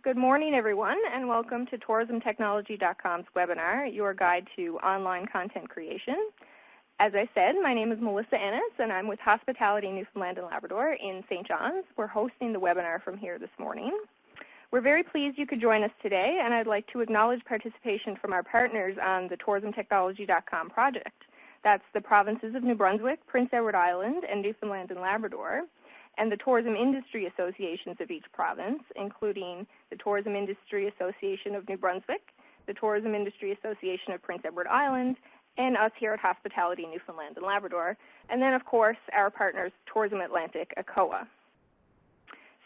Good morning, everyone, and welcome to tourismtechnology.com's webinar, Your Guide to Online Content Creation. As I said, my name is Melissa Ennis, and I'm with Hospitality Newfoundland and Labrador in St. John's. We're hosting the webinar from here this morning. We're very pleased you could join us today, and I'd like to acknowledge participation from our partners on the tourismtechnology.com project. That's the provinces of New Brunswick, Prince Edward Island, and Newfoundland and Labrador, and the tourism industry associations of each province, including the Tourism Industry Association of New Brunswick, the Tourism Industry Association of Prince Edward Island, and us here at Hospitality Newfoundland and Labrador, and then, of course, our partners, Tourism Atlantic, ACOA.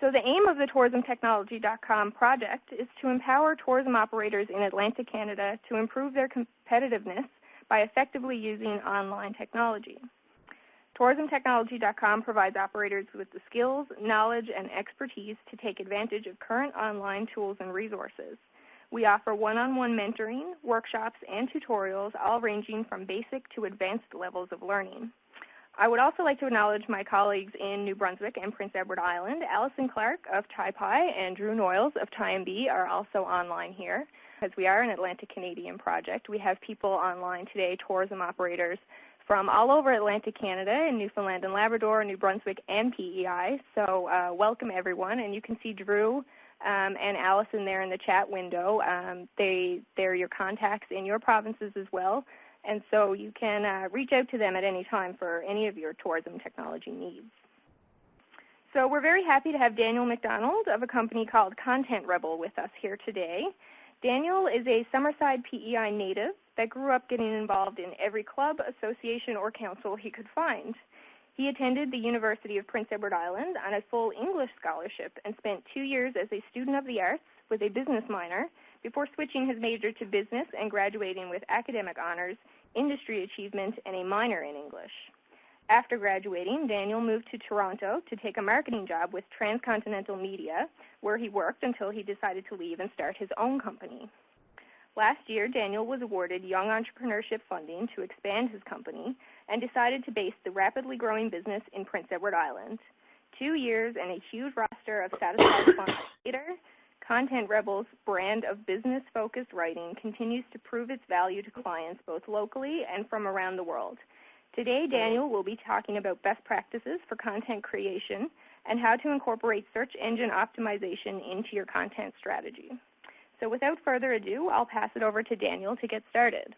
So the aim of the tourismtechnology.com project is to empower tourism operators in Atlantic Canada to improve their competitiveness by effectively using online technology. Tourismtechnology.com provides operators with the skills, knowledge, and expertise to take advantage of current online tools and resources. We offer one-on-one mentoring, workshops, and tutorials, all ranging from basic to advanced levels of learning. I would also like to acknowledge my colleagues in New Brunswick and Prince Edward Island. Alison Clark of TyPi and Drew Noyles of TyMB are also online here. As we are an Atlantic Canadian project, we have people online today, tourism operators from all over Atlantic Canada in Newfoundland and Labrador, New Brunswick, and PEI. So welcome everyone, and you can see Drew and Allison there in the chat window. They're your contacts in your provinces as well, and so you can reach out to them at any time for any of your tourism technology needs. So we're very happy to have Daniel McDonald of a company called Content Rebel with us here today. Daniel is a Summerside PEI native that grew up getting involved in every club, association, or council he could find. He attended the University of Prince Edward Island on a full English scholarship and spent 2 years as a student of the arts with a business minor before switching his major to business and graduating with academic honors, industry achievement, and a minor in English. After graduating, Daniel moved to Toronto to take a marketing job with Transcontinental Media, where he worked until he decided to leave and start his own company. Last year, Daniel was awarded Young Entrepreneurship funding to expand his company and decided to base the rapidly growing business in Prince Edward Island. 2 years and a huge roster of satisfied clients later, Content Rebel's brand of business-focused writing continues to prove its value to clients both locally and from around the world. Today, Daniel will be talking about best practices for content creation and how to incorporate search engine optimization into your content strategy. So without further ado, I'll pass it over to Daniel to get started.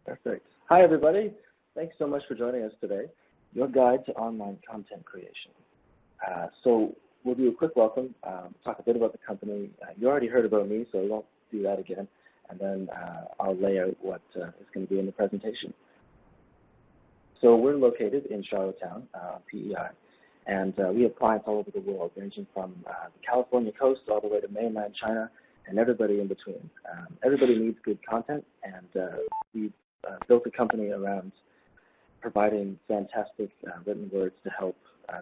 Perfect. Hi, everybody. Thanks so much for joining us today. Your guide to online content creation. So we'll do a quick welcome, talk a bit about the company. You already heard about me, so we won't do that again. And then I'll lay out what is going to be in the presentation. So we're located in Charlottetown, PEI. And we have clients all over the world, ranging from the California coast all the way to mainland China and everybody in between. Everybody needs good content, and we've built a company around providing fantastic written words to help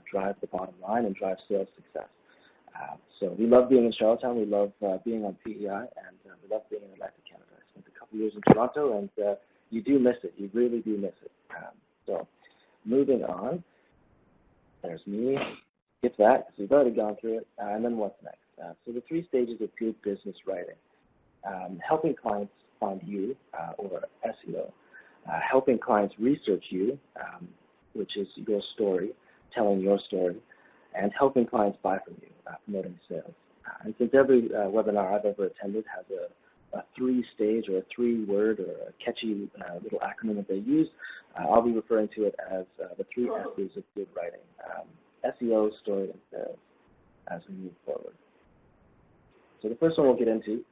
drive the bottom line and drive sales success. So we love being in Charlottetown, we love being on PEI, and we love being in Atlantic Canada. I spent a couple years in Toronto, and you do miss it. You really do miss it. So moving on. There's me. Skip that because we've already gone through it. And then what's next? So the 3 stages of good business writing. Helping clients find you, or SEO. Helping clients research you, which is your story, telling your story. And helping clients buy from you, promoting sales. And since every webinar I've ever attended has a 3-stage or a 3-word or a catchy little acronym that they use, I'll be referring to it as the 3 S's of good writing, SEO, story, and sales as we move forward. So the first one we'll get into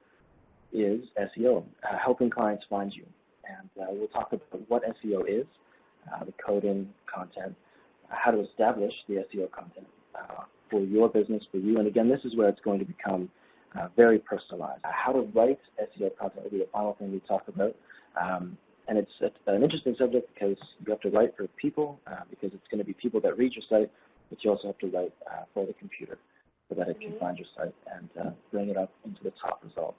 is SEO, helping clients find you. And we'll talk about what SEO is, the coding, content, how to establish the SEO content for your business, for you. And again, this is where it's going to become very personalized. How to write SEO content will be the final thing we talk about. And it's an interesting subject because you have to write for people, because it's going to be people that read your site, but you also have to write for the computer so that it can find your site and bring it up into the top results.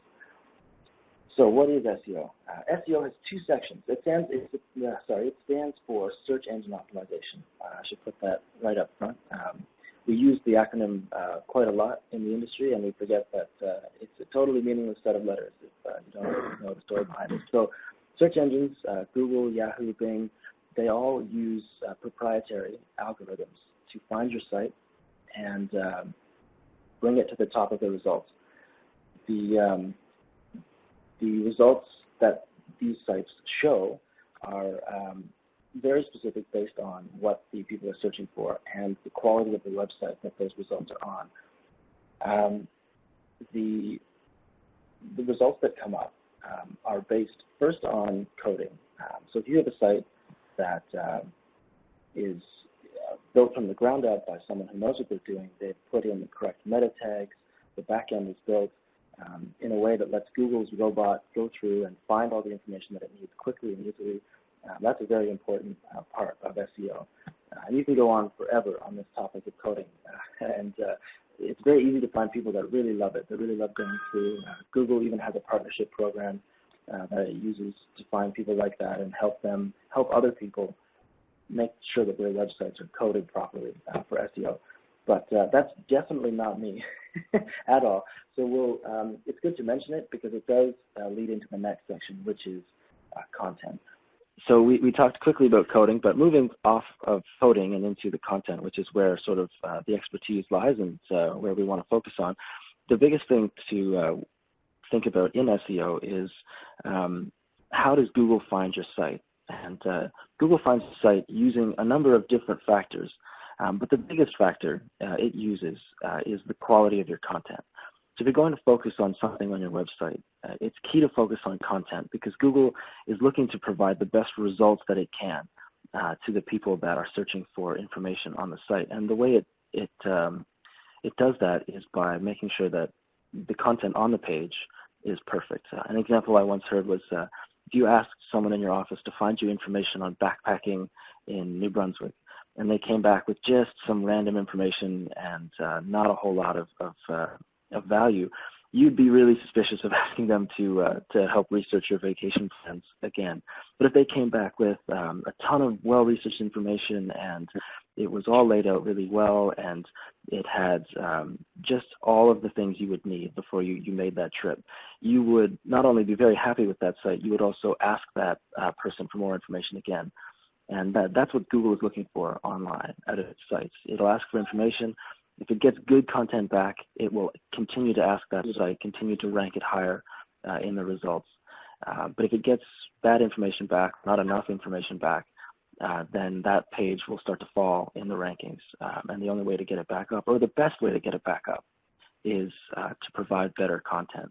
So what is SEO? SEO has 2 sections. It stands for Search Engine Optimization. I should put that right up front. we use the acronym quite a lot in the industry, and we forget that it's a totally meaningless set of letters if you don't know the story behind it. So search engines, Google, Yahoo, Bing, they all use proprietary algorithms to find your site and bring it to the top of the results. The results that these sites show are very specific based on what the people are searching for and the quality of the website that those results are on. The results that come up are based first on coding. So if you have a site that is built from the ground up by someone who knows what they're doing, they've put in the correct meta tags, the back end is built in a way that lets Google's robot go through and find all the information that it needs quickly and easily. That's a very important part of SEO. And you can go on forever on this topic of coding. And it's very easy to find people that really love it, that really love going through. Google even has a partnership program that it uses to find people like that and help other people make sure that their websites are coded properly for SEO. But that's definitely not me at all. So it's good to mention it because it does lead into the next section, which is content. So we talked quickly about coding, but moving off of coding and into the content, which is where sort of the expertise lies and where we want to focus on, the biggest thing to think about in SEO is how does Google find your site? And Google finds the site using a number of different factors, but the biggest factor it uses is the quality of your content. So if you're going to focus on something on your website, it's key to focus on content because Google is looking to provide the best results that it can to the people that are searching for information on the site. And the way it does that is by making sure that the content on the page is perfect. An example I once heard was if you asked someone in your office to find you information on backpacking in New Brunswick, and they came back with just some random information and not a whole lot of value, you'd be really suspicious of asking them to help research your vacation plans again. But if they came back with a ton of well-researched information and it was all laid out really well and it had just all of the things you would need before you made that trip, you would not only be very happy with that site, you would also ask that person for more information again. And that's what Google is looking for online out of its sites. It'll ask for information. If it gets good content back, it will continue to ask that site, continue to rank it higher in the results. But if it gets bad information back, not enough information back, then that page will start to fall in the rankings. And the only way to get it back up, or the best way to get it back up, is to provide better content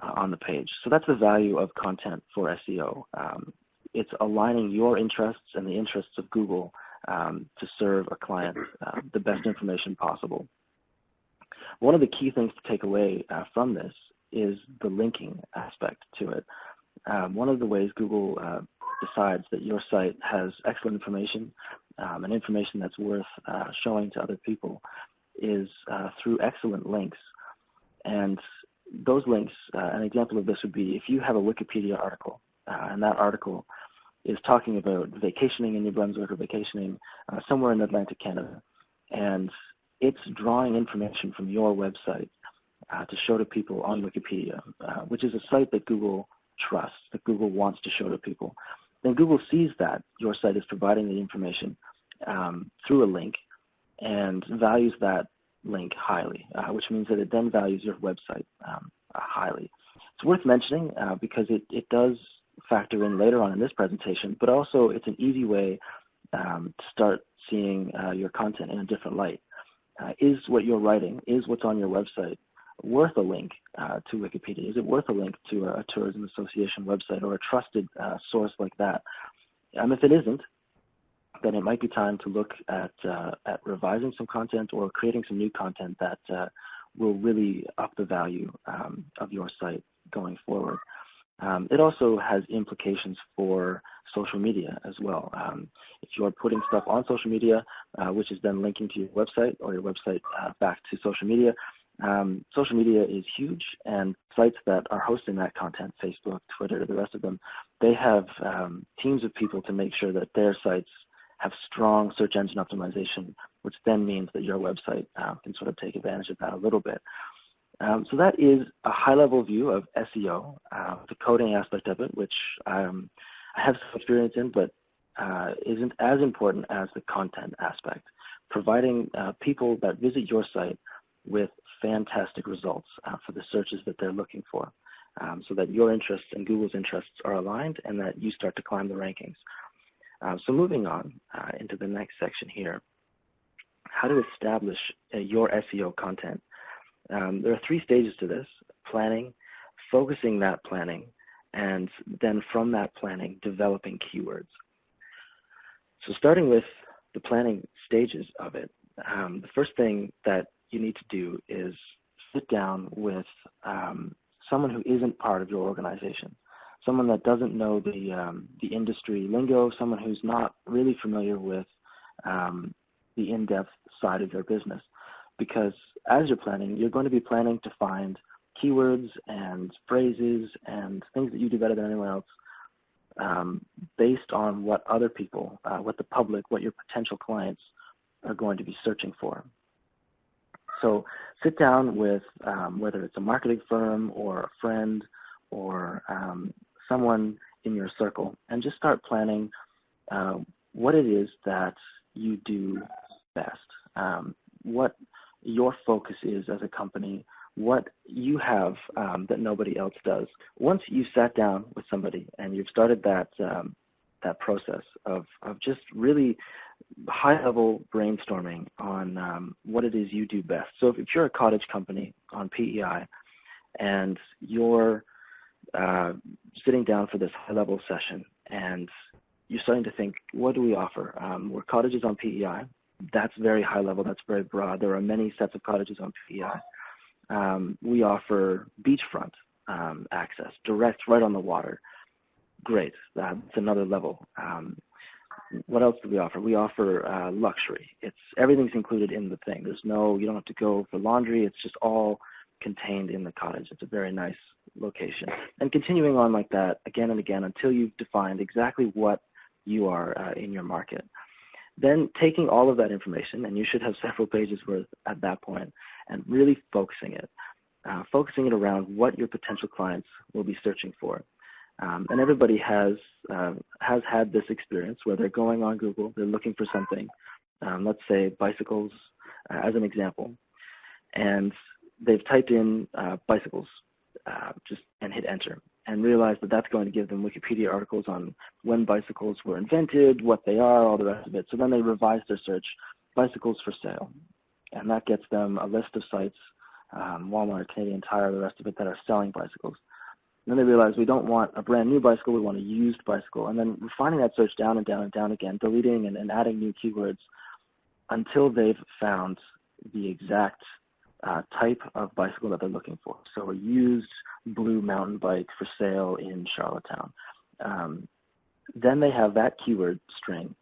on the page. So that's the value of content for SEO. It's aligning your interests and the interests of Google to serve a client the best information possible. One of the key things to take away from this is the linking aspect to it. One of the ways Google decides that your site has excellent information and information that's worth showing to other people is through excellent links. And those links, an example of this would be if you have a Wikipedia article and that article is talking about vacationing in New Brunswick or vacationing somewhere in Atlantic Canada, and it's drawing information from your website to show to people on Wikipedia, which is a site that Google trusts, that Google wants to show to people. Then Google sees that your site is providing the information through a link and values that link highly, which means that it then values your website highly. It's worth mentioning because it does factor in later on in this presentation, but also it's an easy way to start seeing your content in a different light. Is what you're writing, is what's on your website worth a link to Wikipedia? Is it worth a link to a tourism association website or a trusted source like that? If it isn't, then it might be time to look at revising some content or creating some new content that will really up the value of your site going forward. It also has implications for social media as well. If you're putting stuff on social media, which is then linking to your website or your website back to social media is huge, and sites that are hosting that content, Facebook, Twitter, the rest of them, they have teams of people to make sure that their sites have strong search engine optimization, which then means that your website can sort of take advantage of that a little bit. So that is a high-level view of SEO, the coding aspect of it, which I have some experience in, but isn't as important as the content aspect, providing people that visit your site with fantastic results for the searches that they're looking for, so that your interests and Google's interests are aligned and that you start to climb the rankings. So moving on into the next section here, how to establish your SEO content. There are 3 stages to this: planning, focusing that planning, and then from that planning, developing keywords. So starting with the planning stages of it, the first thing that you need to do is sit down with someone who isn't part of your organization, someone that doesn't know the industry lingo, someone who's not really familiar with the in-depth side of your business. Because as you're planning, you're going to be planning to find keywords and phrases and things that you do better than anyone else based on what other people, what the public, what your potential clients are going to be searching for. So sit down with whether it's a marketing firm or a friend or someone in your circle and just start planning what it is that you do best, what your focus is as a company, what you have that nobody else does. Once you've sat down with somebody and you've started that process of just really high-level brainstorming on what it is you do best. So if you're a cottage company on PEI and you're sitting down for this high-level session and you're starting to think, what do we offer? We're cottages on PEI. That's very high level. That's very broad. There are many sets of cottages on PEI. We offer beachfront access, direct, right on the water. Great. That's another level. What else do we offer? We offer luxury. Everything's included in the thing. You don't have to go for laundry. It's just all contained in the cottage. It's a very nice location. And continuing on like that again and again until you've defined exactly what you are in your market. Then taking all of that information, and you should have several pages worth at that point, and really focusing it around what your potential clients will be searching for. And everybody has had this experience where they're going on Google, they're looking for something, let's say bicycles as an example, and they've typed in bicycles and hit enter, and realize that that's going to give them Wikipedia articles on when bicycles were invented, what they are, all the rest of it. So then they revise their search, bicycles for sale, and that gets them a list of sites, Walmart, Canadian Tire, the rest of it, that are selling bicycles. And then they realize we don't want a brand new bicycle, we want a used bicycle, and then refining that search down and down and down again, deleting and adding new keywords until they've found the exact type of bicycle that they're looking for. So a used blue mountain bike for sale in Charlottetown. Then they have that keyword string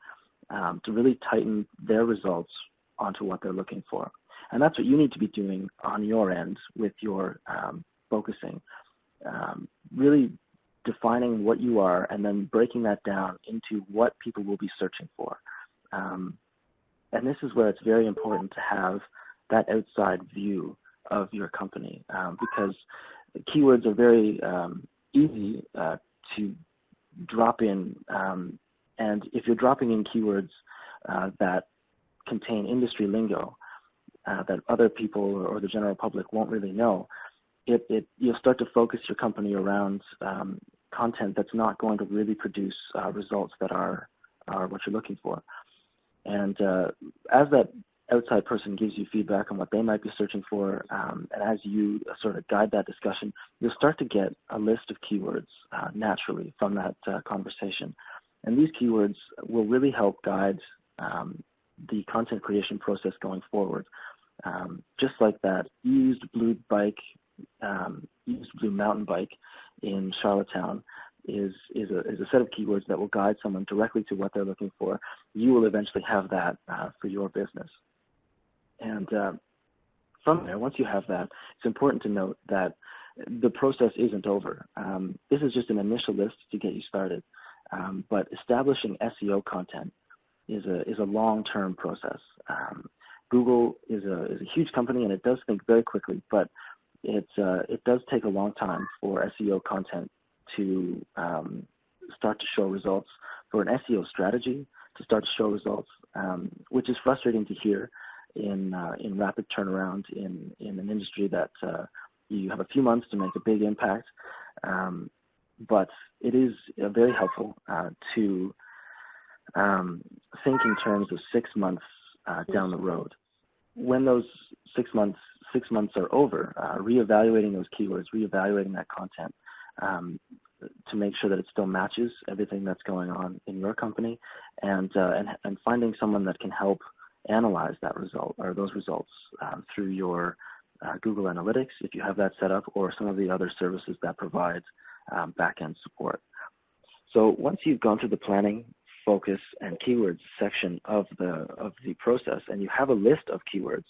to really tighten their results onto what they're looking for. And that's what you need to be doing on your end with your focusing. Really defining what you are and then breaking that down into what people will be searching for. And this is where it's very important to have that outside view of your company because keywords are very easy to drop in, and if you're dropping in keywords that contain industry lingo that other people or the general public won't really know, you'll start to focus your company around content that's not going to really produce results that are what you're looking for. And as that outside person gives you feedback on what they might be searching for, and as you sort of guide that discussion, you'll start to get a list of keywords naturally from that conversation. And these keywords will really help guide the content creation process going forward. Just like that used blue mountain bike in Charlottetown is a set of keywords that will guide someone directly to what they're looking for. You will eventually have that for your business. And from there, once you have that, it's important to note that the process isn't over. This is just an initial list to get you started. But establishing SEO content is a long-term process. Google is a huge company, and it does think very quickly, but it does take a long time for SEO content to start to show results, for an SEO strategy to start to show results, which is frustrating to hear in rapid turnaround in an industry that you have a few months to make a big impact. But it is very helpful to think in terms of 6 months down the road. When those 6 months are over, reevaluating those keywords, reevaluating that content to make sure that it still matches everything that's going on in your company, and finding someone that can help analyze that result or those results through your Google Analytics, if you have that set up, or some of the other services that provide back-end support. So once you've gone through the planning, focus, and keywords section of the process, and you have a list of keywords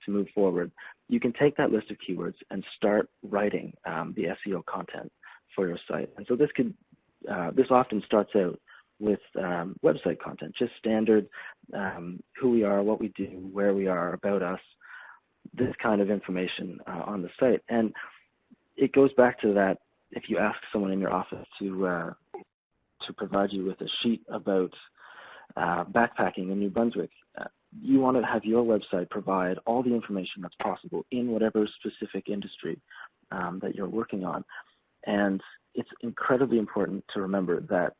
to move forward, you can take that list of keywords and start writing the SEO content for your site. And so this often starts out with website content, just standard who we are, what we do, where we are, about us, this kind of information on the site. And it goes back to that, if you ask someone in your office to provide you with a sheet about backpacking in New Brunswick, you want to have your website provide all the information that's possible in whatever specific industry that you're working on. And it's incredibly important to remember that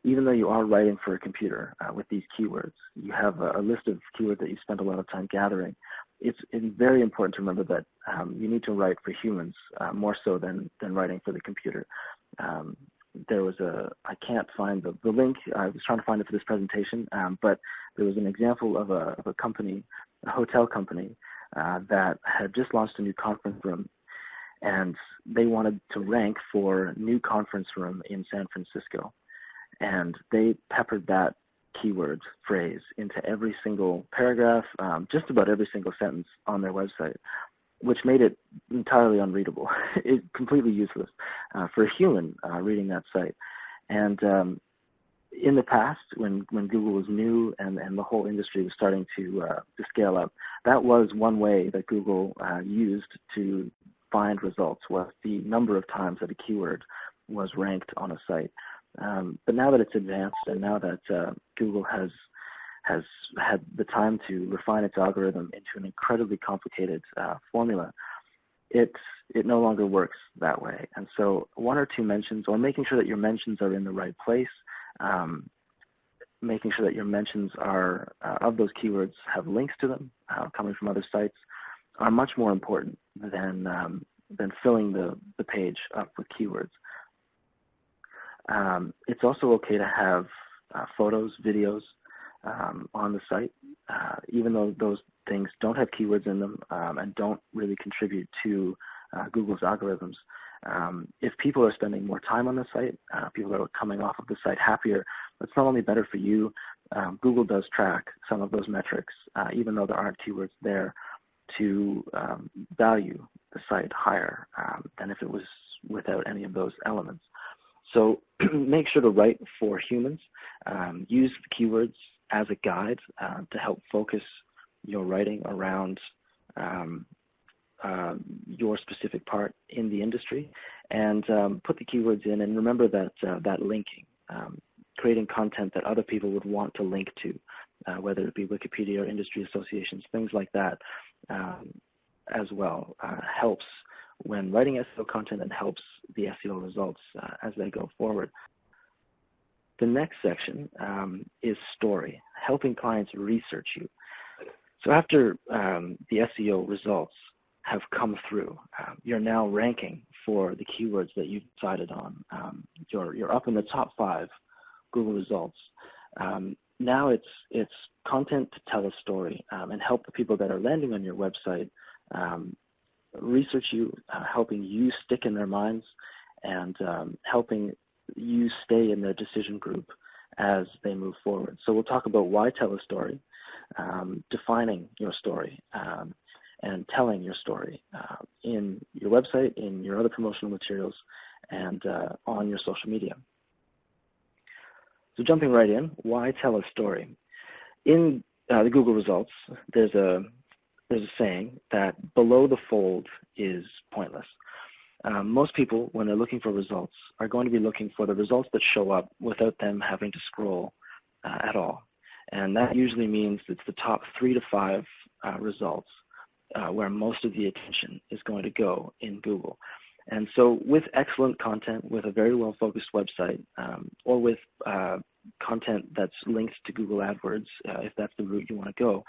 even though you are writing for a computer with these keywords, you have a list of keywords that you spend a lot of time gathering. It's very important to remember that you need to write for humans more so than writing for the computer. There was I can't find the link. I was trying to find it for this presentation, but there was an example of a company, a hotel company, that had just launched a new conference room, and they wanted to rank for new conference room in San Francisco. And they peppered that keyword phrase into every single paragraph, just about every single sentence on their website, which made it entirely unreadable. It's completely useless for a human reading that site. And in the past, when Google was new and the whole industry was starting to scale up, that was one way that Google used to find results, was the number of times that a keyword was ranked on a site. But now that it's advanced, and now that Google has had the time to refine its algorithm into an incredibly complicated formula, it no longer works that way. And so one or two mentions, or making sure that your mentions are in the right place, making sure that your mentions are of those keywords have links to them coming from other sites, are much more important than filling the page up with keywords. It's also okay to have photos, videos on the site, even though those things don't have keywords in them and don't really contribute to Google's algorithms. If people are spending more time on the site, people are coming off of the site happier, that's not only better for you. Google does track some of those metrics, even though there aren't keywords there, to value the site higher than if it was without any of those elements. So make sure to write for humans. Use the keywords as a guide to help focus your writing around your specific part in the industry, and put the keywords in, and remember that that linking, creating content that other people would want to link to, whether it be Wikipedia or industry associations, things like that as well, helps when writing SEO content, and helps the SEO results as they go forward. The next section is story, helping clients research you. So after the SEO results have come through, you're now ranking for the keywords that you've decided on. You're up in the top 5 Google results. Now it's content to tell a story and help the people that are landing on your website research you, helping you stick in their minds, and helping you stay in their decision group as they move forward. So we'll talk about why tell a story, defining your story, and telling your story in your website, in your other promotional materials, and on your social media. So jumping right in, why tell a story? In the Google results, there's a saying that below the fold is pointless. Most people, when they're looking for results, are going to be looking for the results that show up without them having to scroll at all. And that usually means it's the top 3 to 5 results where most of the attention is going to go in Google. And so with excellent content, with a very well-focused website, or with content that's linked to Google AdWords, if that's the route you want to go,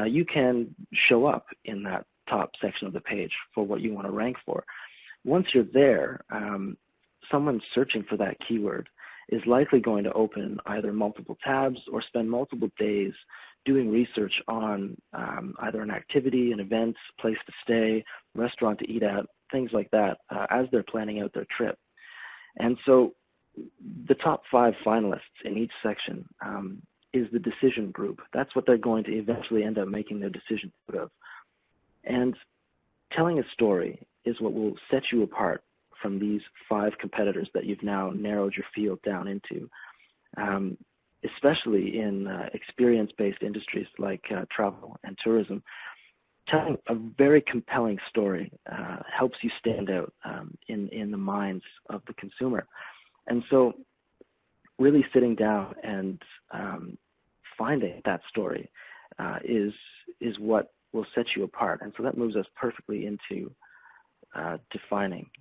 you can show up in that top section of the page for what you want to rank for. Once you're there, someone searching for that keyword is likely going to open either multiple tabs or spend multiple days doing research on either an activity, an event, place to stay, restaurant to eat at, things like that, as they're planning out their trip. And so the top 5 finalists in each section is the decision group. That's what they're going to eventually end up making their decision out of. And telling a story is what will set you apart from these 5 competitors that you've now narrowed your field down into, especially in experience-based industries like travel and tourism. Telling a very compelling story helps you stand out in the minds of the consumer. And so really sitting down and finding that story is what will set you apart. And so that moves us perfectly into defining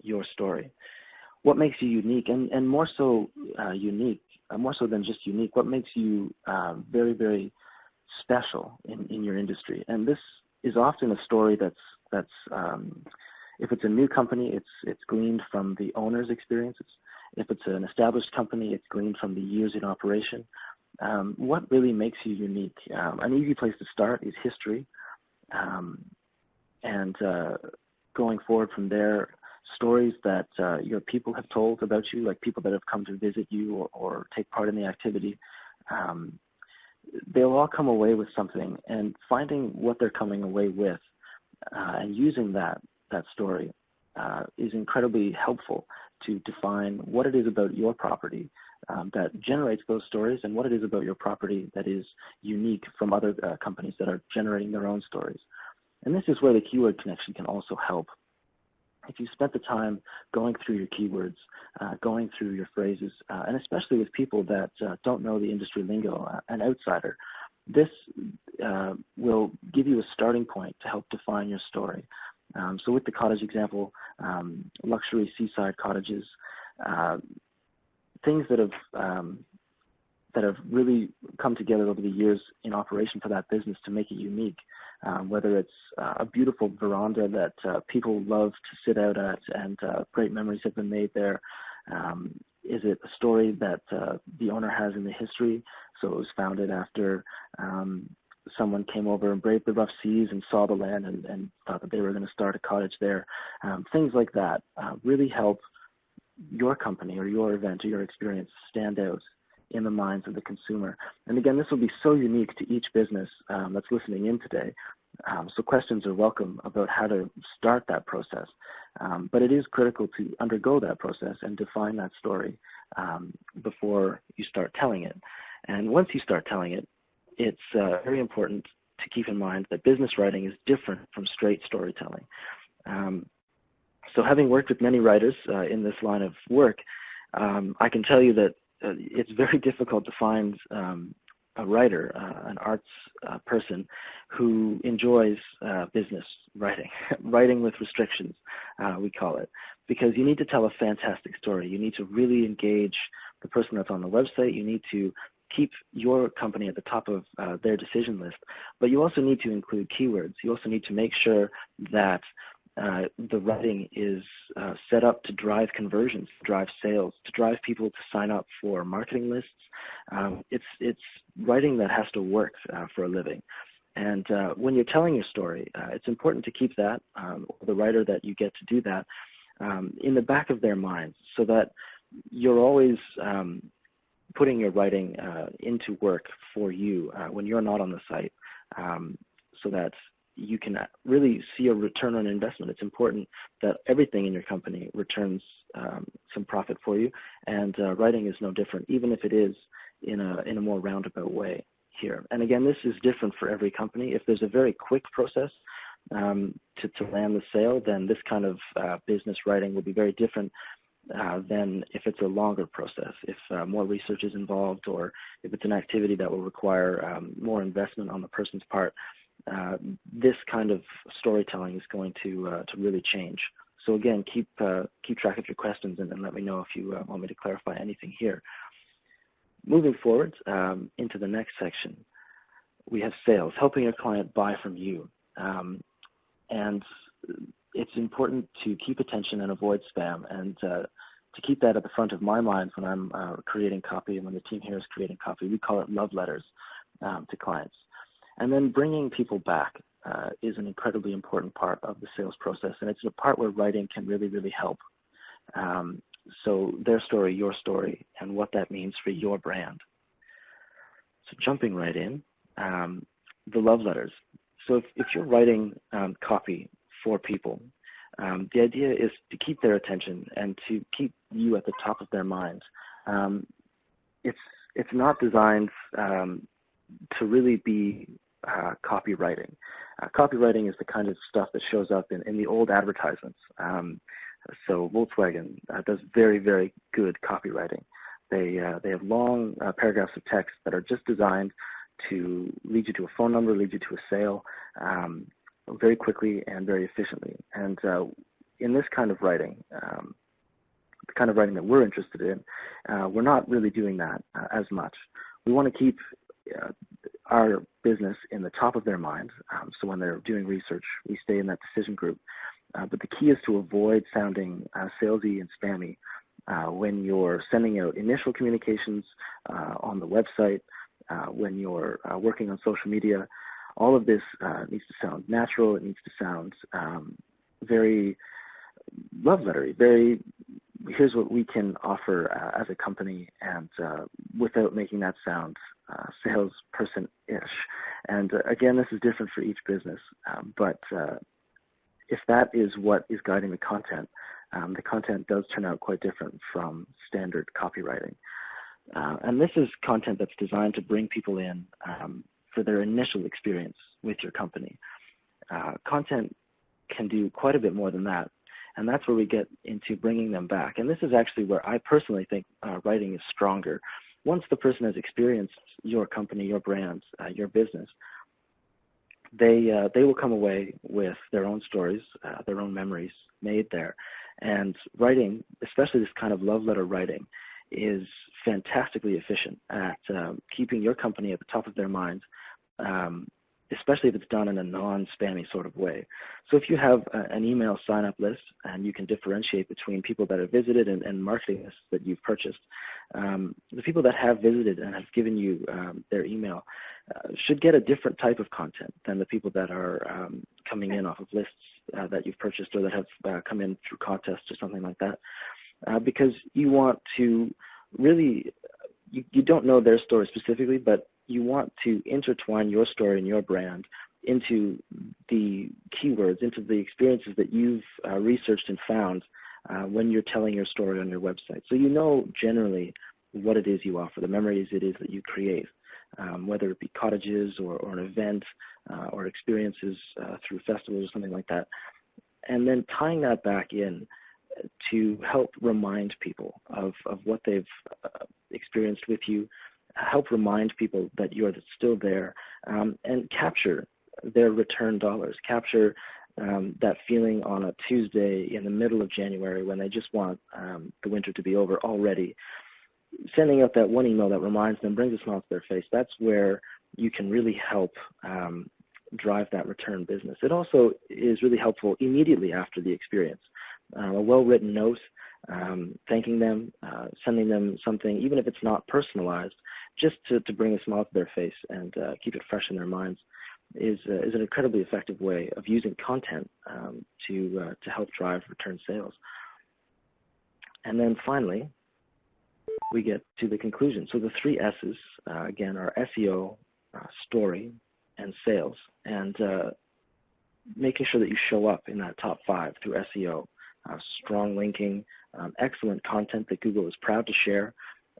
your story. What makes you unique, and more so unique, more so than just unique, what makes you very, very special in your industry? And this is often a story that's if it's a new company, it's gleaned from the owner's experiences. If it's an established company, it's gleaned from the years in operation. What really makes you unique? An easy place to start is history, and going forward from there, stories that your people have told about you, like people that have come to visit you or take part in the activity. They'll all come away with something, and finding what they're coming away with and using that story is incredibly helpful to define what it is about your property that generates those stories, and what it is about your property that is unique from other companies that are generating their own stories. And this is where the keyword connection can also help. If you spent the time going through your keywords, going through your phrases, and especially with people that don't know the industry lingo, an outsider, this will give you a starting point to help define your story. So with the cottage example, luxury seaside cottages, things that have really come together over the years in operation for that business to make it unique, whether it's a beautiful veranda that people love to sit out at and great memories have been made there. Is it a story that the owner has in the history? So it was founded after someone came over and braved the rough seas and saw the land and thought that they were going to start a cottage there. Things like that really help your company or your event or your experience stand out in the minds of the consumer. And again, this will be so unique to each business that's listening in today. So questions are welcome about how to start that process. But it is critical to undergo that process and define that story before you start telling it. And once you start telling it, it's very important to keep in mind that business writing is different from straight storytelling. So having worked with many writers in this line of work, I can tell you that it's very difficult to find a writer, an arts person, who enjoys business writing, writing with restrictions, we call it, because you need to tell a fantastic story. You need to really engage the person that's on the website. You need to keep your company at the top of their decision list, but you also need to include keywords. You also need to make sure that the writing is set up to drive conversions, to drive sales, to drive people to sign up for marketing lists. It's writing that has to work for a living. And when you're telling your story, it's important to keep that, the writer that you get to do that, in the back of their minds, so that you're always putting your writing into work for you when you're not on the site, so that you can really see a return on investment. It's important that everything in your company returns some profit for you, and writing is no different, even if it is in a more roundabout way here. And again, this is different for every company. If there's a very quick process to land the sale, then this kind of business writing will be very different than if it's a longer process, if more research is involved, or if it's an activity that will require more investment on the person's part. This kind of storytelling is going to really change. So again, keep track of your questions and let me know if you want me to clarify anything here. Moving forward into the next section, we have sales, helping your client buy from you. And it's important to keep attention and avoid spam, and to keep that at the front of my mind when I'm creating copy and when the team here is creating copy. We call it love letters to clients. And then bringing people back is an incredibly important part of the sales process, and it's a part where writing can really, really help. So their story, your story, and what that means for your brand. So jumping right in, the love letters. So if you're writing copy for people, the idea is to keep their attention and to keep you at the top of their minds. It's not designed to really be copywriting. Copywriting is the kind of stuff that shows up in the old advertisements. So Volkswagen does very, very good copywriting. They have long paragraphs of text that are just designed to lead you to a phone number, lead you to a sale very quickly and very efficiently. And in this kind of writing, the kind of writing that we're interested in, we're not really doing that as much. We want to keep our business in the top of their minds, so when they're doing research, we stay in that decision group. But the key is to avoid sounding salesy and spammy when you're sending out initial communications on the website, when you're working on social media. All of this needs to sound natural. It needs to sound very love lettery, very here's what we can offer as a company, and without making that sound salesperson-ish. And again, this is different for each business, but if that is what is guiding the content does turn out quite different from standard copywriting. And this is content that's designed to bring people in for their initial experience with your company. Content can do quite a bit more than that, and that's where we get into bringing them back. And this is actually where I personally think writing is stronger. Once the person has experienced your company, your brand, your business, they will come away with their own stories, their own memories made there. And writing, especially this kind of love letter writing, is fantastically efficient at keeping your company at the top of their minds, especially if it's done in a non-spammy sort of way. So if you have an email sign-up list and you can differentiate between people that have visited and marketing lists that you've purchased, the people that have visited and have given you their email should get a different type of content than the people that are coming in off of lists that you've purchased or that have come in through contests or something like that. Because you want to really, you don't know their story specifically, but you want to intertwine your story and your brand into the keywords, into the experiences that you've researched and found when you're telling your story on your website. So you know generally what it is you offer, the memories it is that you create, whether it be cottages or an event or experiences through festivals or something like that. And then tying that back in to help remind people of what they've experienced with you, help remind people that you're still there, and capture their return dollars, capture that feeling on a Tuesday in the middle of January when they just want the winter to be over already. Sending out that one email that reminds them, brings a smile to their face, that's where you can really help drive that return business. It also is really helpful immediately after the experience. A well-written note, thanking them, sending them something, even if it's not personalized, just to bring a smile to their face and keep it fresh in their minds, is an incredibly effective way of using content to help drive return sales. And then finally, we get to the conclusion. So the 3 S's, again, are SEO, story, and sales. And making sure that you show up in that top 5 through SEO, strong linking, excellent content that Google is proud to share,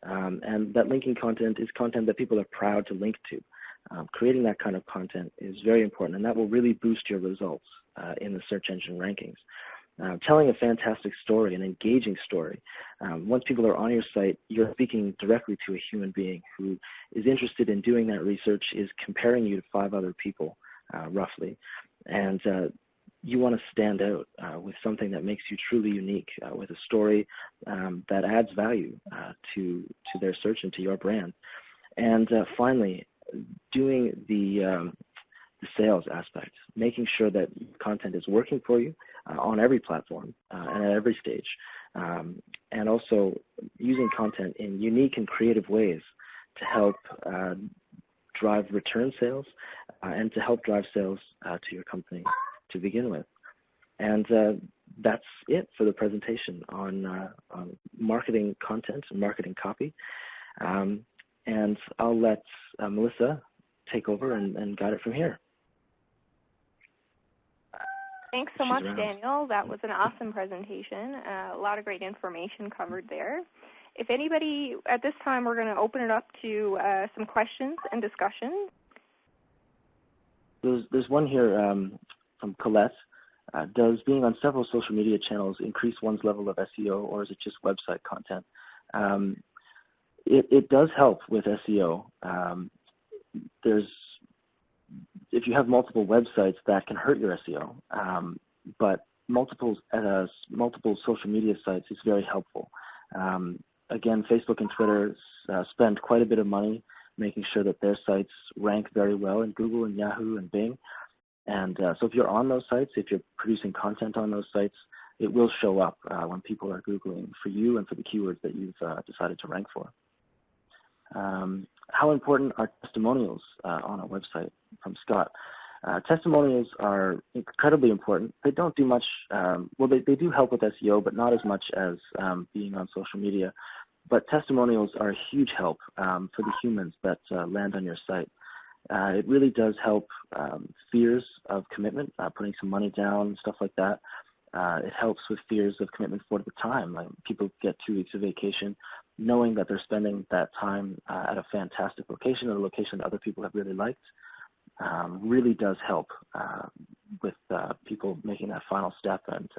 and that linking content is content that people are proud to link to. Creating that kind of content is very important, and that will really boost your results in the search engine rankings. Telling a fantastic story, an engaging story. Once people are on your site, you're speaking directly to a human being who is interested in doing that research, is comparing you to 5 other people, roughly. And you want to stand out with something that makes you truly unique, with a story that adds value to their search and to your brand. And finally, doing the sales aspect, making sure that content is working for you on every platform and at every stage, and also using content in unique and creative ways to help drive return sales and to help drive sales to your company to begin with. And that's it for the presentation on marketing content and marketing copy. And I'll let Melissa take over and guide it from here. Thanks so much, Daniel. That was an awesome presentation. A lot of great information covered there. If anybody, at this time, we're going to open it up to some questions and discussion. There's one here from Colette. Does being on several social media channels increase one's level of SEO, or is it just website content? It does help with SEO. If you have multiple websites, that can hurt your SEO, but multiple social media sites is very helpful. Again, Facebook and Twitter spend quite a bit of money making sure that their sites rank very well in Google and Yahoo and Bing. And so if you're on those sites, if you're producing content on those sites, it will show up when people are Googling for you and for the keywords that you've decided to rank for. How important are testimonials on a website? From Scott. Testimonials are incredibly important. They don't do much, well, they do help with SEO, but not as much as being on social media. But testimonials are a huge help for the humans that land on your site. It really does help fears of commitment, putting some money down, stuff like that. It helps with fears of commitment for the time. Like people get 2 weeks of vacation, knowing that they're spending that time at a fantastic location, or a location that other people have really liked, really does help with people making that final step and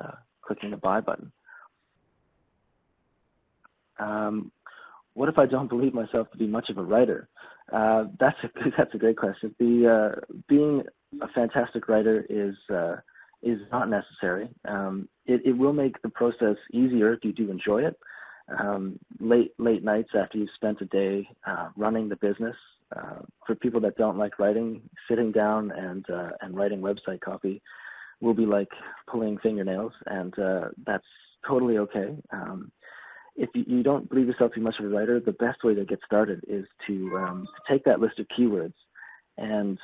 clicking the buy button. What if I don't believe myself to be much of a writer? That's a great question. Being a fantastic writer is not necessary. It will make the process easier if you do enjoy it. Late nights after you've spent a day running the business. For people that don't like writing, sitting down and writing website copy will be like pulling fingernails, and that's totally okay. If you don't believe yourself to be much of a writer, the best way to get started is to take that list of keywords and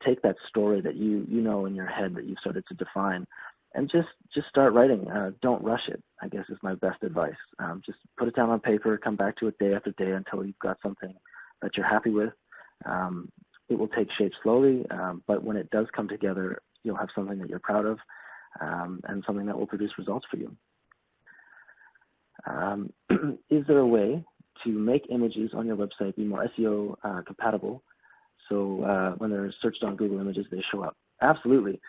take that story that you know in your head that you've started to define, and just start writing. Don't rush it, I guess, is my best advice. Just put it down on paper, come back to it day after day until you've got something that you're happy with. It will take shape slowly, but when it does come together, you'll have something that you're proud of and something that will produce results for you. Is there a way to make images on your website be more SEO compatible, so when they're searched on Google Images, they show up? Absolutely.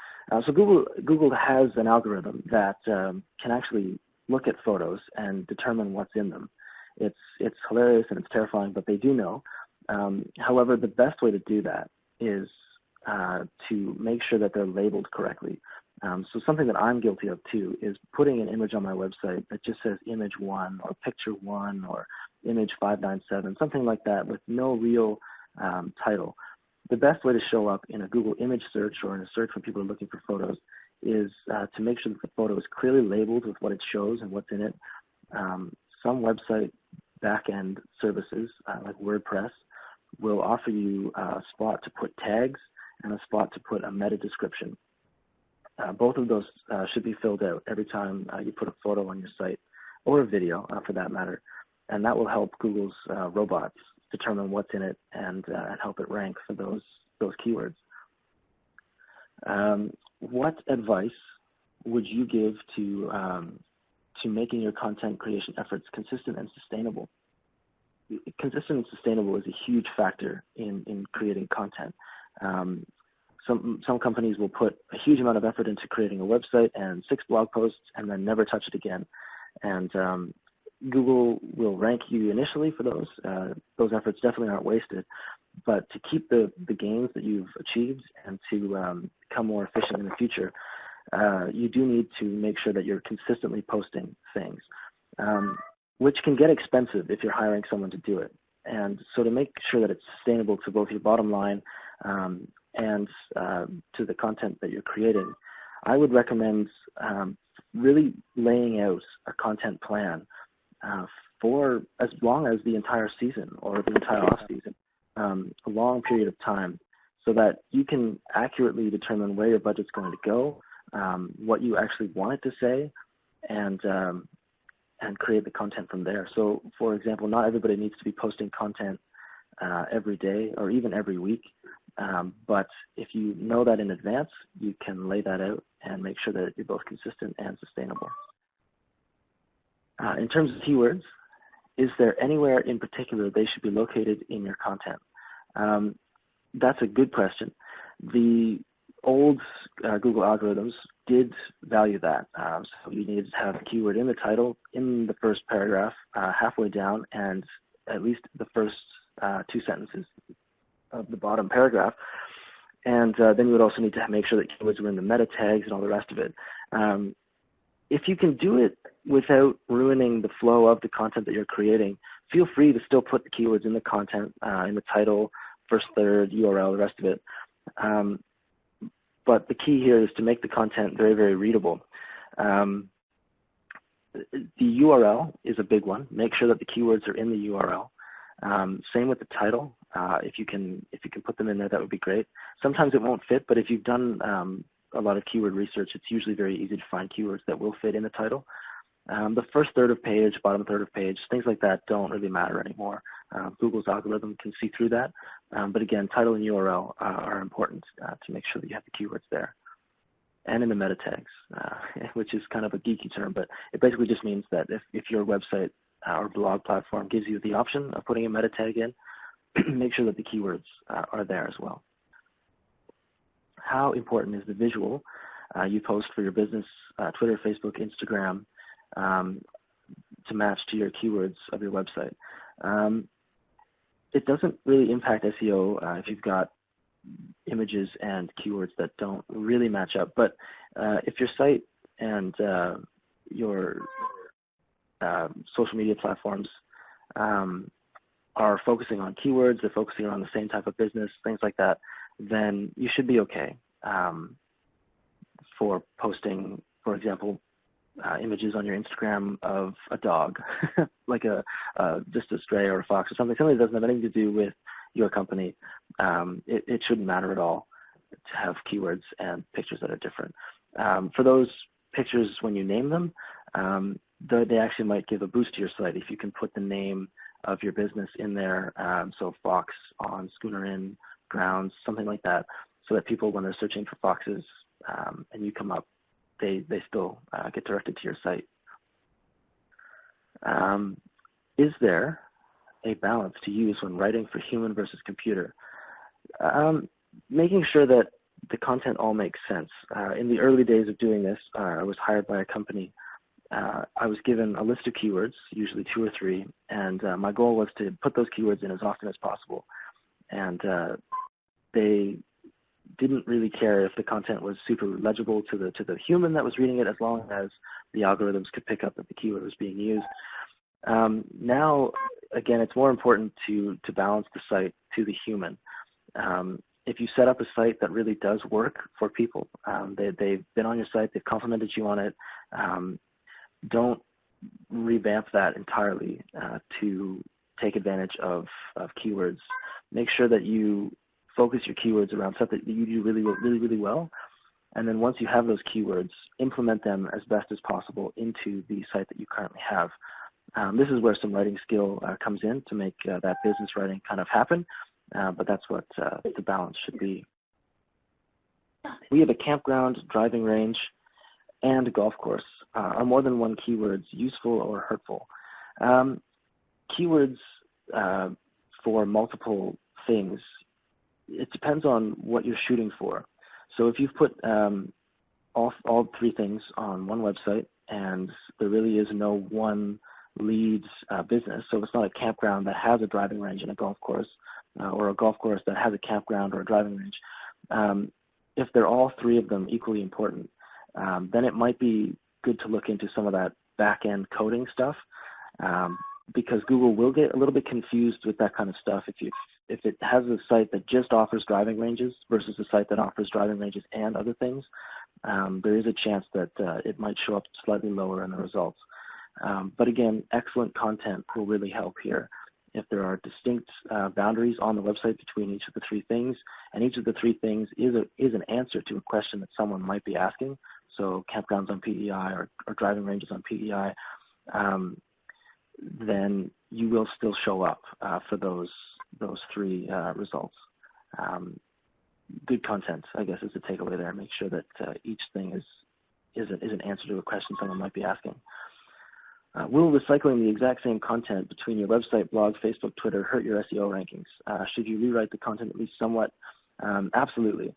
So Google has an algorithm that can actually look at photos and determine what's in them. It's hilarious and it's terrifying, but they do know. However, the best way to do that is to make sure that they're labeled correctly. So something that I'm guilty of too is putting an image on my website that just says image 1 or picture 1 or image 597, something like that with no real title. The best way to show up in a Google image search or in a search when people are looking for photos is to make sure that the photo is clearly labeled with what it shows and what's in it. Some website back-end services like WordPress will offer you a spot to put tags and a spot to put a meta description. Both of those should be filled out every time you put a photo on your site, or a video for that matter, and that will help Google's robots determine what's in it and help it rank for those keywords. what advice would you give to making your content creation efforts consistent and sustainable? Consistent and sustainable is a huge factor in creating content. Some companies will put a huge amount of effort into creating a website and 6 blog posts and then never touch it again. And Google will rank you initially for those. Those efforts definitely aren't wasted. But to keep the gains that you've achieved and to become more efficient in the future, you do need to make sure that you're consistently posting things, which can get expensive if you're hiring someone to do it. And so to make sure that it's sustainable to both your bottom line and to the content that you're creating, I would recommend really laying out a content plan for as long as the entire season or the entire off-season, a long period of time, so that you can accurately determine where your budget's going to go, what you actually want it to say, and create the content from there. So, for example, not everybody needs to be posting content every day or even every week, but if you know that in advance, you can lay that out and make sure that you're both consistent and sustainable. In terms of keywords, is there anywhere in particular they should be located in your content? That's a good question. The old Google algorithms did value that. So you needed to have a keyword in the title, in the first paragraph, halfway down, and at least the first 2 sentences of the bottom paragraph. And then you would also need to make sure that keywords were in the meta tags and all the rest of it. If you can do it without ruining the flow of the content that you're creating, feel free to still put the keywords in the content, in the title, first, third, URL, the rest of it. But the key here is to make the content very, very readable. The URL is a big one. Make sure that the keywords are in the URL. Same with the title. If you can put them in there, that would be great. Sometimes it won't fit, but if you've done a lot of keyword research, it's usually very easy to find keywords that will fit in the title. The first third of page, bottom third of page, things like that don't really matter anymore. Google's algorithm can see through that. But again, title and URL are important to make sure that you have the keywords there. And in the meta tags, which is kind of a geeky term, but it basically just means that if your website or blog platform gives you the option of putting a meta tag in, make sure that the keywords are there as well. How important is the visual you post for your business, Twitter, Facebook, Instagram, to match to your keywords of your website? It doesn't really impact SEO if you've got images and keywords that don't really match up. But if your site and your social media platforms are focusing on keywords, they're focusing on the same type of business, things like that, then you should be okay for posting, for example, images on your Instagram of a dog, like just a stray or a fox or something that doesn't have anything to do with your company. It shouldn't matter at all to have keywords and pictures that are different. For those pictures, when you name them, they actually might give a boost to your site if you can put the name of your business in there, so fox on schooner in grounds, something like that, so that people, when they're searching for foxes and you come up, they still get directed to your site. Is there a balance to use when writing for human versus computer? Making sure that the content all makes sense. In the early days of doing this, I was hired by a company. I was given a list of keywords, usually 2 or 3, and my goal was to put those keywords in as often as possible. And they didn't really care if the content was super legible to the human that was reading it, as long as the algorithms could pick up that the keyword was being used. Now, again, it's more important to balance the site to the human. If you set up a site that really does work for people, they've been on your site, they've complimented you on it, don't revamp that entirely to take advantage of keywords. Make sure that you focus your keywords around stuff that you do really well, and then once you have those keywords, implement them as best as possible into the site that you currently have. This is where some writing skill comes in to make that business writing kind of happen, but that's what the balance should be. We have a campground, driving range, and a golf course. Are more than one keywords useful or hurtful? Keywords for multiple things, it depends on what you're shooting for. So if you've put all three things on one website and there really is no one lead business, so it's not a campground that has a driving range and a golf course, or a golf course that has a campground or a driving range, if they're all three of them equally important, then it might be good to look into some of that back-end coding stuff, because Google will get a little bit confused with that kind of stuff if it has a site that just offers driving ranges versus a site that offers driving ranges and other things. There is a chance that it might show up slightly lower in the results. But again, excellent content will really help here. If there are distinct boundaries on the website between each of the three things, and each of the three things is an answer to a question that someone might be asking, so campgrounds on PEI or driving ranges on PEI, then you will still show up for those three results. Good content, I guess, is the takeaway there. Make sure that each thing is an answer to a question someone might be asking. Will recycling the exact same content between your website, blog, Facebook, Twitter hurt your SEO rankings? Should you rewrite the content at least somewhat? Absolutely.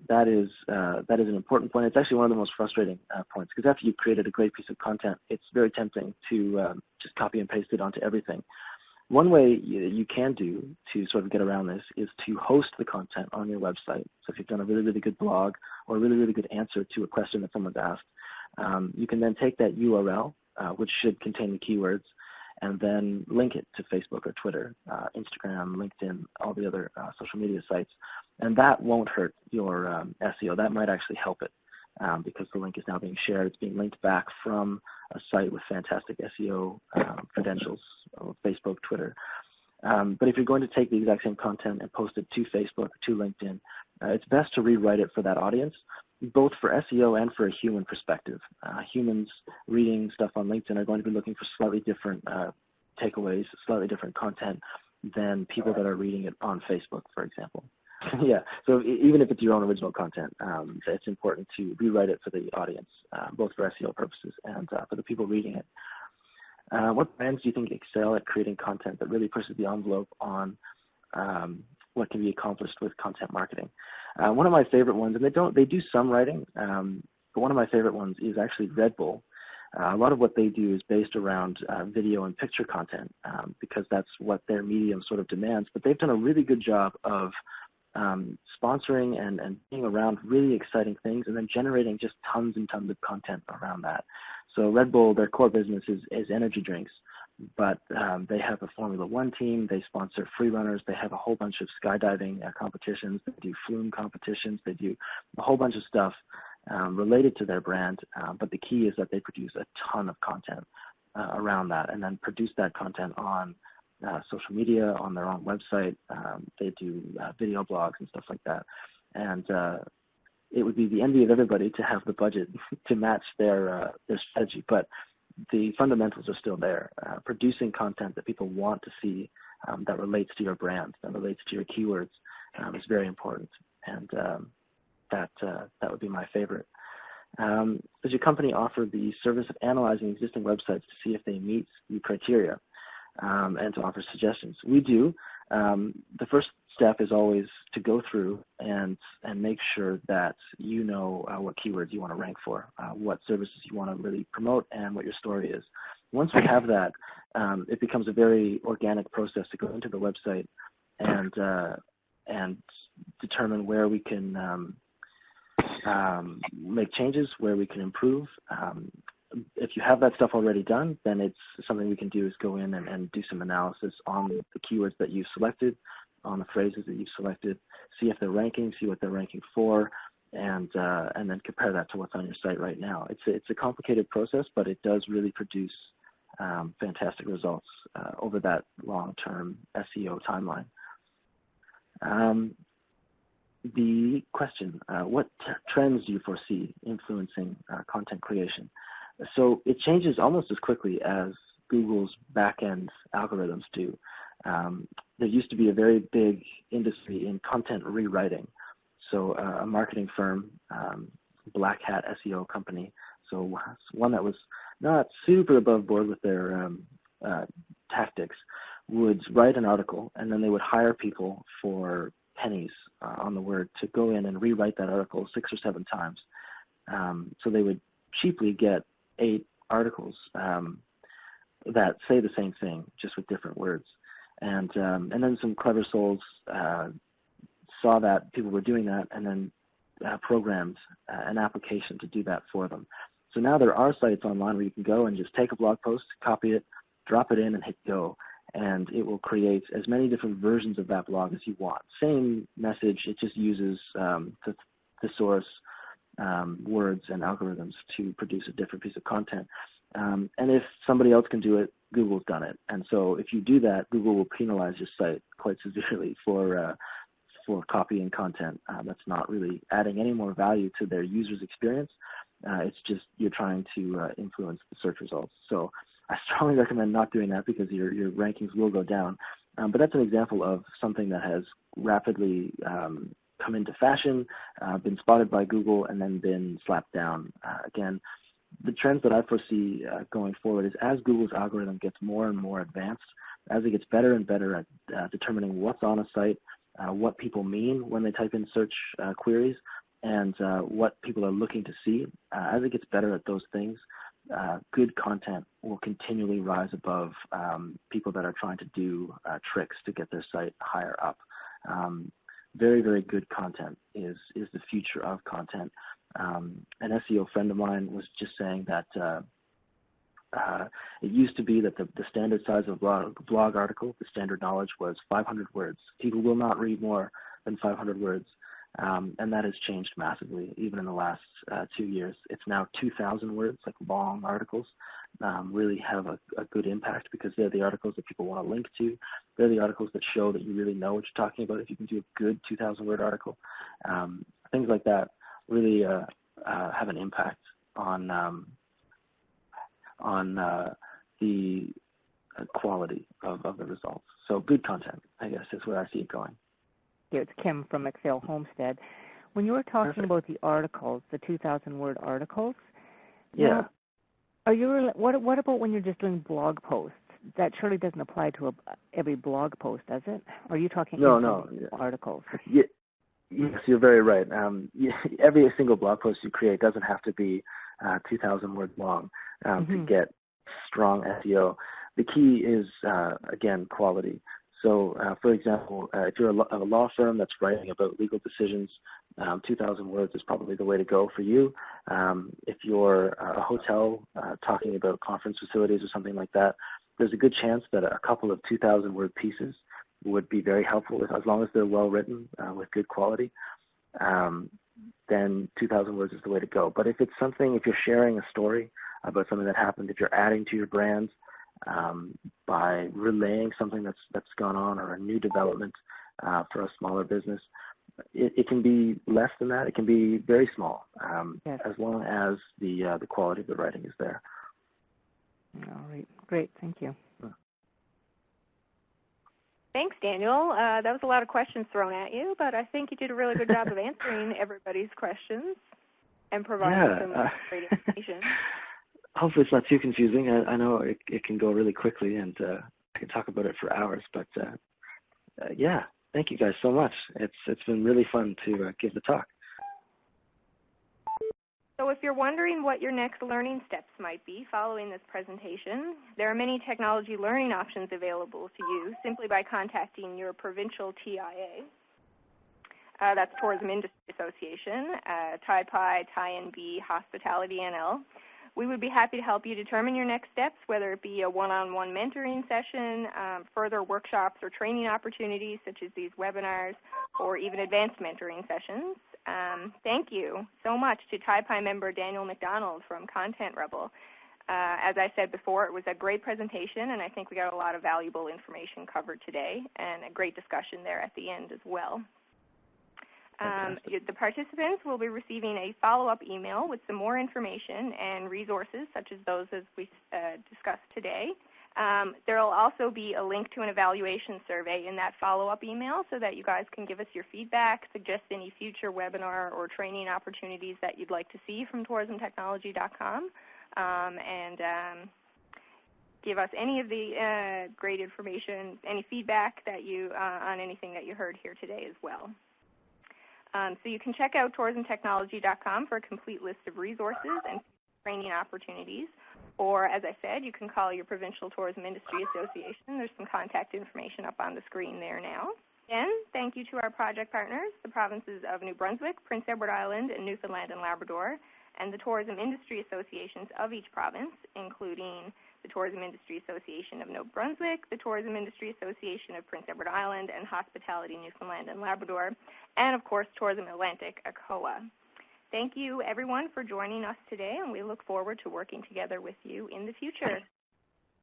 That is an important point. It's actually one of the most frustrating points, because after you've created a great piece of content, it's very tempting to just copy and paste it onto everything. One way you can do to sort of get around this is to host the content on your website. So if you've done a really, really good blog or a really, really good answer to a question that someone's asked, you can then take that URL, which should contain the keywords, and then link it to Facebook or Twitter, Instagram, LinkedIn, all the other social media sites. And that won't hurt your SEO. That might actually help it, because the link is now being shared. It's being linked back from a site with fantastic SEO credentials, Facebook, Twitter. But if you're going to take the exact same content and post it to Facebook, to LinkedIn, it's best to rewrite it for that audience, both for SEO and for a human perspective. Humans reading stuff on LinkedIn are going to be looking for slightly different takeaways, slightly different content than people that are reading it on Facebook, for example. Yeah, so even if it's your own original content, it's important to rewrite it for the audience, both for SEO purposes and for the people reading it. What brands do you think excel at creating content that really pushes the envelope on what can be accomplished with content marketing? One of my favorite ones, and they do some writing, but one of my favorite ones is actually Red Bull. A lot of what they do is based around video and picture content, because that's what their medium sort of demands. But they've done a really good job of sponsoring and being around really exciting things, and then generating just tons and tons of content around that. So Red Bull, their core business is energy drinks, but they have a Formula One team. They sponsor free runners. They have a whole bunch of skydiving competitions. They do flume competitions. They do a whole bunch of stuff related to their brand, but the key is that they produce a ton of content around that, and then produce that content on social media, on their own website. They do video blogs and stuff like that. And it would be the envy of everybody to have the budget to match their strategy, but the fundamentals are still there. Producing content that people want to see, that relates to your brand, that relates to your keywords, is very important. And that would be my favorite. Does your company offer the service of analyzing existing websites to see if they meet the criteria, and to offer suggestions? We do. The first step is always to go through and make sure that you know what keywords you want to rank for, what services you want to really promote, and what your story is. Once we have that, it becomes a very organic process to go into the website and determine where we can make changes, where we can improve. If you have that stuff already done, then it's something we can do is go in and do some analysis on the keywords that you've selected, on the phrases that you've selected, see if they're ranking, see what they're ranking for, and then compare that to what's on your site right now. It's a complicated process, but it does really produce fantastic results over that long-term SEO timeline. The question, what trends do you foresee influencing content creation? So it changes almost as quickly as Google's back-end algorithms do. There used to be a very big industry in content rewriting. So a marketing firm, black hat SEO company, so one that was not super above board with their tactics, would write an article, and then they would hire people for pennies on the word to go in and rewrite that article 6 or 7 times. So they would cheaply get 8 articles that say the same thing, just with different words. And then some clever souls saw that people were doing that, and then programmed an application to do that for them. So now there are sites online where you can go and just take a blog post, copy it, drop it in, and hit go. And it will create as many different versions of that blog as you want. Same message, it just uses the thesaurus words and algorithms to produce a different piece of content. And if somebody else can do it, Google's done it. And so if you do that, Google will penalize your site quite severely for copying content that's not really adding any more value to their user's experience. It's just you're trying to influence the search results. So I strongly recommend not doing that because your rankings will go down. But that's an example of something that has rapidly come into fashion, been spotted by Google, and then been slapped down. Again, the trends that I foresee going forward is as Google's algorithm gets more and more advanced, as it gets better and better at determining what's on a site, what people mean when they type in search queries, and what people are looking to see. As it gets better at those things, good content will continually rise above people that are trying to do tricks to get their site higher up. Very, very good content is the future of content. An SEO friend of mine was just saying that it used to be that the standard size of a blog article, the standard knowledge, was 500 words. People will not read more than 500 words. And that has changed massively, even in the last 2 years. It's now 2,000 words, like long articles, really have a good impact because they're the articles that people want to link to. They're the articles that show that you really know what you're talking about if you can do a good 2,000-word article. Things like that really have an impact on the quality of the results. So good content, I guess, is where I see it going. It's Kim from Excel Homestead. When you were talking about the articles, the 2,000-word articles, yeah. Are you? What about when you're just doing blog posts? That surely doesn't apply to every blog post, does it? Or are you talking articles? Yeah. Yes, you're very right. Every single blog post you create doesn't have to be 2,000 words long to get strong SEO. The key is, again, quality. So, for example, if you're a law firm that's writing about legal decisions, 2,000 words is probably the way to go for you. If you're a hotel talking about conference facilities or something like that, there's a good chance that a couple of 2,000-word pieces would be very helpful as long as they're well written with good quality. Then 2,000 words is the way to go. But if you're sharing a story about something that happened, if you're adding to your brand, by relaying something that's gone on or a new development for a smaller business, it can be less than that. It can be very small, as long as the quality of the writing is there. All right, great, thank you. Thanks, Daniel. That was a lot of questions thrown at you, but I think you did a really good job of answering everybody's questions and providing some great information. Hopefully it's not too confusing. I know it can go really quickly, and I can talk about it for hours. But yeah, thank you guys so much. It's been really fun to give the talk. So if you're wondering what your next learning steps might be following this presentation, there are many technology learning options available to you simply by contacting your provincial TIA. That's Tourism Industry Association, TIPI, TINB, Hospitality NL. We would be happy to help you determine your next steps, whether it be a one-on-one mentoring session, further workshops or training opportunities such as these webinars, or even advanced mentoring sessions. Thank you so much to TIPI member Daniel McDonald from Content Rebel. As I said before, it was a great presentation, and I think we got a lot of valuable information covered today, and a great discussion there at the end as well. The participants will be receiving a follow-up email with some more information and resources such as those as we discussed today There will also be a link to an evaluation survey in that follow-up email so that you guys can give us your feedback, suggest any future webinar or training opportunities that you'd like to see from tourismtechnology.com, and give us any of the great information, any feedback that you on anything that you heard here today as well. So you can check out tourismtechnology.com for a complete list of resources and training opportunities. Or, as I said, you can call your Provincial Tourism Industry Association. There's some contact information up on the screen there now. Again, thank you to our project partners, the provinces of New Brunswick, Prince Edward Island, and Newfoundland and Labrador, and the tourism industry associations of each province, including the Tourism Industry Association of New Brunswick, the Tourism Industry Association of Prince Edward Island, and Hospitality Newfoundland and Labrador, and, of course, Tourism Atlantic, ACOA. Thank you, everyone, for joining us today, and we look forward to working together with you in the future.